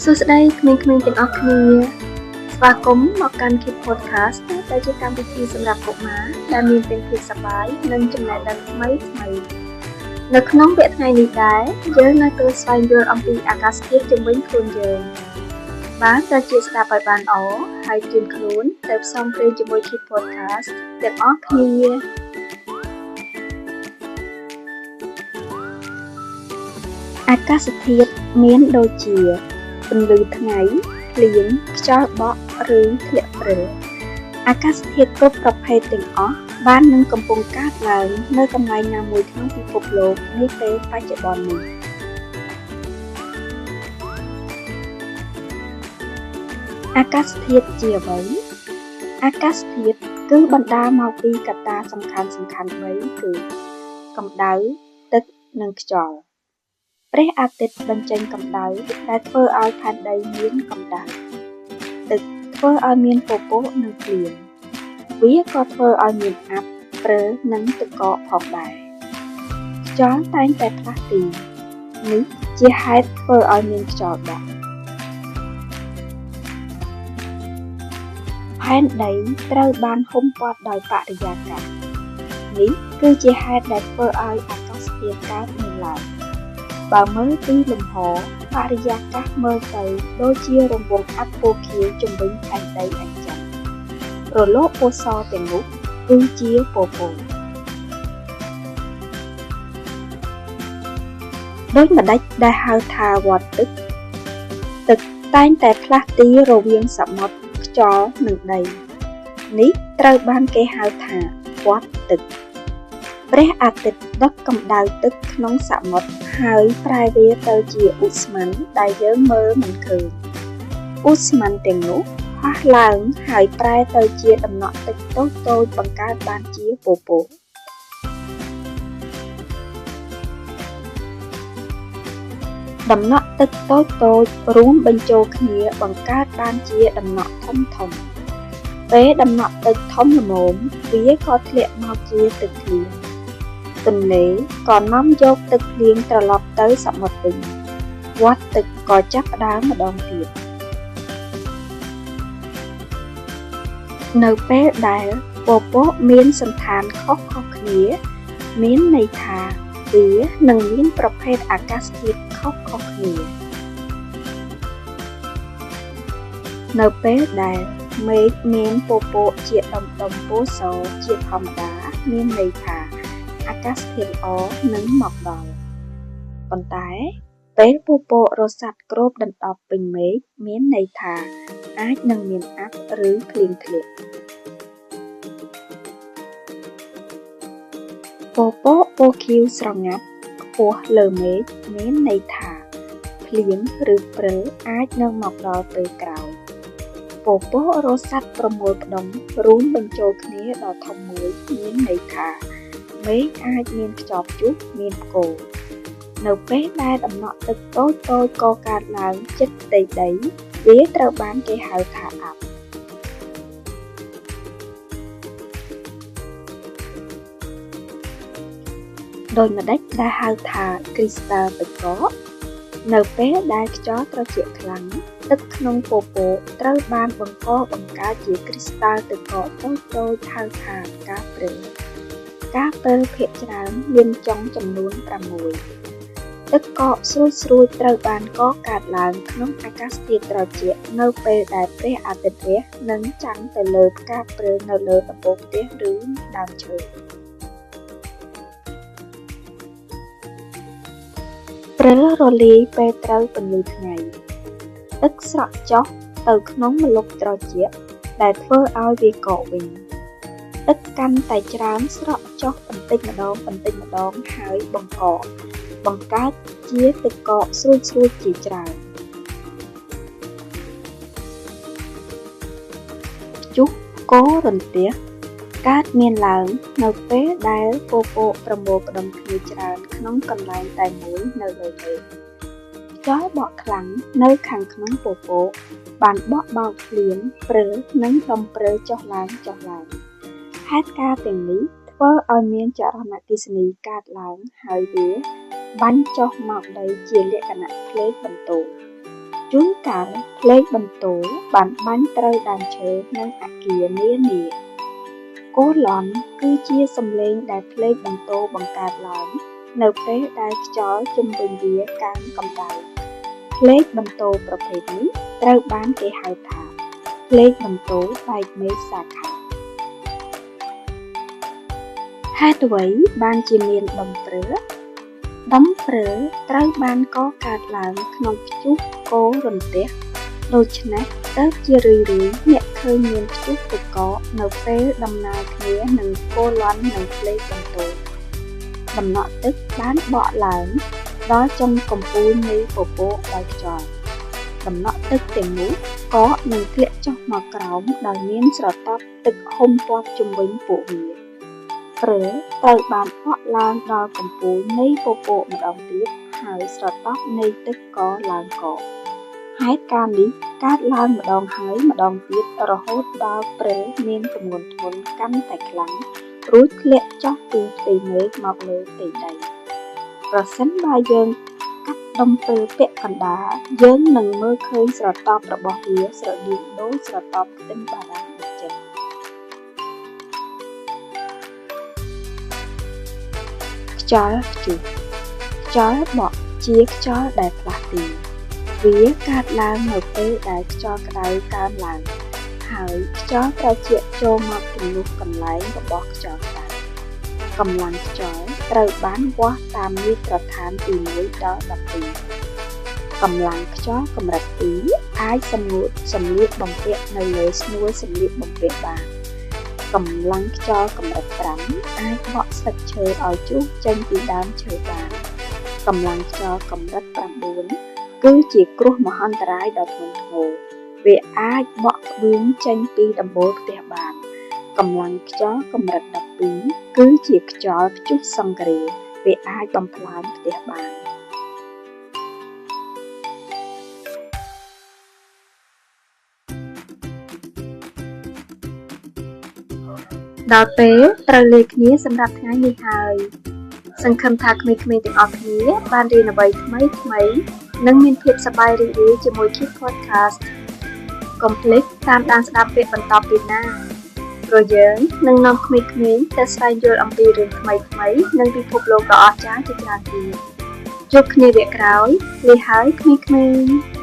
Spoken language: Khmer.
សួស្តីក្មេងៗទាំងអស់គ្នាស្វាគមន៍មកកាន់ Kid Podcast ដែលជាកម្មវិធីសម្រាប់កុមារដែលមានទាំងភាពសប្បាយនិងចំណេះដឹងថ្មីៗនៅក្នុងវគ្គថ្ងៃនេះដែរយើងនឹងទៅស្វែងយល់អំពីអាកាសធាតុជុំវិញខ្លួនយើងបានទៅជាស្ដាប់ឲ្យបានល្អហើយជឿនខ្លួនទៅផ្សំព្រេងជាមួយ Kid Podcast ទាំងអស់គ្នាអាកាសធាតុមានដូចជាពន្លឺថ្ងៃភ្លៀងខ្យល់បក់ឬធ្លាក់ព្រិលអាកាសធាតុគ្រប់ប្រភេទទាំងអស់បាននឹងកំពុងកើតឡើងនៅកន្លែងណាមួយក្នុងពិភពលោកនាពេលបច្ចុប្បន្ននេះអាកាសធាតុជាអ្វីអាកាសធាតុគឺបណ្ដាលមកពីកត្តាសំខាន់ៗ3គឺកម្ដៅទឹកនិងខ្យល់ព្រះអាទិត្យបញ្ចេញកម្ដៅដែលធ្វើឲ្យផែនដីមានកម្ដៅទឹកធ្វើឲ្យមានពពកនិងភ្លៀងវាក៏ធ្វើឲ្យមានអាប់ព្រើនិងទឹកកកផងដែរខ្យល់តែងតែផ្លាស់ទីនេះជាហេតុធ្វើឲ្យមានខ្យល់បក់ផែនដីត្រូវបានហ៊ុមព័ទ្ធដោយបរិយាកាសនេះគឺជាហេតុដែលធ្វើឲ្យអាកាសធាតុកើតមានឡើងបើមើលពីលំហបរិយាកាសមើលទៅដូចជារង្វង់អាប់ពណ៌ខៀវជំវិញផែនដីអញ្ចឹងរលកពណ៌សទាំងនោះគឺជាពពកដូចម្ដេចដែលហៅថាវដ្តទឹកតែងតែផ្លាស់ទីរវាងសមុទ្រខ្យល់និងដីនេះត្រូវបានគេហៅថាវដ្តទឹកព្រះអាទិត្យដឹកកម្ដៅទឹកក្នុងសមុទ្រហើយប្រែវាទៅជាឧស្ម័នដែលយើងមើលមិនឃើញឧស្ម័នទាំងនោះហោះឡើងហើយប្រែទៅជាដំណក់ទឹកតូចៗបង្កើតបានជាពពកដំណក់ទឹកតូចៗរួមបញ្ចូលគ្នាបង្កើតបានជាដំណក់ធំពេលដំណក់ទឹកធំល្មមវាក៏ធ្លាក់មកជាទឹកភ្លៀងទន្លេក៏នាំយកទឹកភ្លៀងត្រឡប់ទៅសមុទ្រវិញវដ្តទឹកក៏ចាប់ផ្ដើមម្ដងទៀតនៅពេលដែលពពកមានសណ្ឋានខុសៗគ្នាមានន័យថាវានឹងមានប្រភេទអាកាសធាតុខុសៗគ្នានៅពេលដែលមេឃមានពពកជាដុំពណ៌សជាធម្មតាមានន័យថាអាកាសធាតុល្អនឹងមកដល់ប៉ុន្តែពេលពពករសាត់គ្របដណ្ដប់ពេញមេឃមានន័យថាអាចនឹងមានអាប់ឬភ្លៀងធ្លាក់ពពកពណ៌ខៀវស្រងាត់ខ្ពស់លើមេឃមានន័យថាភ្លៀងឬព្រិលអាចនឹងមកដល់ពេលក្រោយពពករសាត់6ផ្ដុំរួមបញ្ចូលគ្នាដល់ធំមួយមានន័យថាមេឃអាចមានខ្យល់ព្យុះមានផ្គរនៅពេលដែលដំណក់ទឹកតូចៗកកើតឡើងជិតផ្ទៃដីវាត្រូវបានគេហៅថាអាប់ដូចម្ដេចដែលហៅថាគ្រីស្តាល់ទឹកកកនៅពេលដែលខ្យល់ត្រជាក់ខ្លាំងទឹកក្នុងពពកត្រូវបានបង្កើតជាគ្រីស្តាល់ទឹកកកតូចៗហៅថាការព្រិលការព្រិលភាគច្រើនមានចុងចំនួន6ទឹកកកស្រួយៗត្រូវបានកកើតឡើងក្នុងអាកាសធាតុត្រជាក់នៅពេលដែលព្រះអាទិត្យរះនិងចាំងទៅលើផ្កាព្រិលនៅលើដំបូលផ្ទះឬដើមឈើព្រិលរលាយពេលត្រូវពន្លឺថ្ងៃទឹកស្រក់ចុះទៅក្នុងម្លប់ត្រជាក់ដែលធ្វើឲ្យវាកកវិញទឹកកាន់តែច្រើនស្រក់ចុះបន្តិចម្ដងហើយបង្កើតជាទឹកកកស្រួយជាច្រើនព្យុះកករន្ទះកើតមានឡើងនៅពេលដែលពពកប្រមូលផ្ដុំគ្នាច្រើនក្នុងកន្លែងតែមួយនៅលើមេឃខ្យល់បក់ខ្លាំងនៅខាងក្នុងពពកបានបក់បោកភ្លៀងព្រិលនិងដុំព្រិលចុះឡើងហេតុការណ៍ទាំងនេះធ្វើឲ្យមានចរន្តអគ្គិសនីកើតឡើងហើយវាបាញ់ចុះមកដីជាលក្ខណៈផ្លេកបន្ទោ ជួនកាលភ្លេងបន្ទោបានបាញ់ត្រូវដើមឈើនិងអគារនានាកូឡន់គឺជាសំឡេងដែលភ្លេងបន្ទោបង្កើតឡើងនៅពេលដែលខ្យល់ជុំវិញវាកើនកម្ដៅភ្លេងបន្ទោប្រភេទនេះត្រូវបានគេហៅថាភ្លេងបន្ទោបែកមេសាខាហេតុអ្វីបានជាមានដុំព្រើដុំព្រើត្រូវបានកកើតឡើងក្នុងព្យុះកូររន្ទះដូច្នេះទើបជារឿយៗអ្នកឃើញមានព្យុះទឹកកកនៅពេលដំណើរគ្នានឹងកូឡន់និងភ្លេងបន្ទោដំណក់ទឹកបានបក់ឡើងដល់ចុងកំពូលនៃពពកដោយខ្យល់ដំណក់ទឹកទាំងនោះក៏នឹងធ្លាក់ចុះមកក្រោមដោយមានស្រទាប់ទឹកហុំព័ទ្ធជុំវិញពួកវាព្រើត្រូវបានបក់ឡើងដល់កំពូលនៃពពកម្ដងទៀតហើយស្រទាប់នៃទឹកក៏ឡើងកកហេតុការណ៍នេះកើតឡើងម្ដងហើយម្ដងទៀតរហូតដល់ព្រើមានទម្ងន់ធ្ងន់កាន់តែខ្លាំងរួចធ្លាក់ចុះពីផ្ទៃមេឃមកលើផ្ទៃដីប្រសិនបើយើងកាត់ដុំព្រើពាក់កណ្ដាលយើងនឹងមើលឃើញស្រទាប់របស់វាស្រដៀងដូចស្រទាប់ខ្ទឹមបារាំងអញ្ចឹងខ្យល់ព្យុះខ្យល់បក់ជាខ្យល់ដែលផ្លាស់ទីវាកើតឡើងនៅពេលដែលខ្យល់ក្តៅកើនឡើងហើយខ្យល់ត្រជាក់ចូលមកជំនួសកន្លែងរបស់ខ្យល់ក្តៅកម្លាំងខ្យល់ត្រូវបានវាស់តាមមាត្រដ្ឋានពី1ដល់12កម្លាំងខ្យល់កម្រិត2អាចសម្លៀកបំពាក់នៅលើស្នួលសម្លៀកបំពាក់បានកម្លាំងខ្យល់កម្រិត5អាចបក់ស្លឹកឈើឲ្យជ្រុះចេញពីដើមឈើបានកម្លាំងខ្យល់កម្រិត9គឺជាគ្រោះមហន្តរាយដ៏ធ្ងន់ធ្ងរវាអាចបក់ក្បឿងចេញពីដំបូលផ្ទះបានកម្លាំងខ្យល់កម្រិត12គឺជាខ្យល់ព្យុះសង្គ្រាវាអាចបំផ្លាញផ្ទះបានដល់ពេលត្រូវលាគ្នាសម្រាប់ថ្ងៃនេះហើយសង្ឃឹមថាក្មេងៗទាំងអស់គ្នាបានរៀនអ្វីថ្មីៗនិងមានភាពសប្បាយរីករាយជាមួយ Kids Podcast កុំភ្លេចតាមដានស្ដាប់ពាក្យបន្តទៀតណាព្រោះយើងនឹងនាំក្មេងៗទៅស្វែងយល់អំពីរឿងថ្មីៗនិងពិភពលោកដ៏អស្ចារ្យជាច្រើនទៀតជួបគ្នាវគ្គក្រោយលាហើយក្មេងៗ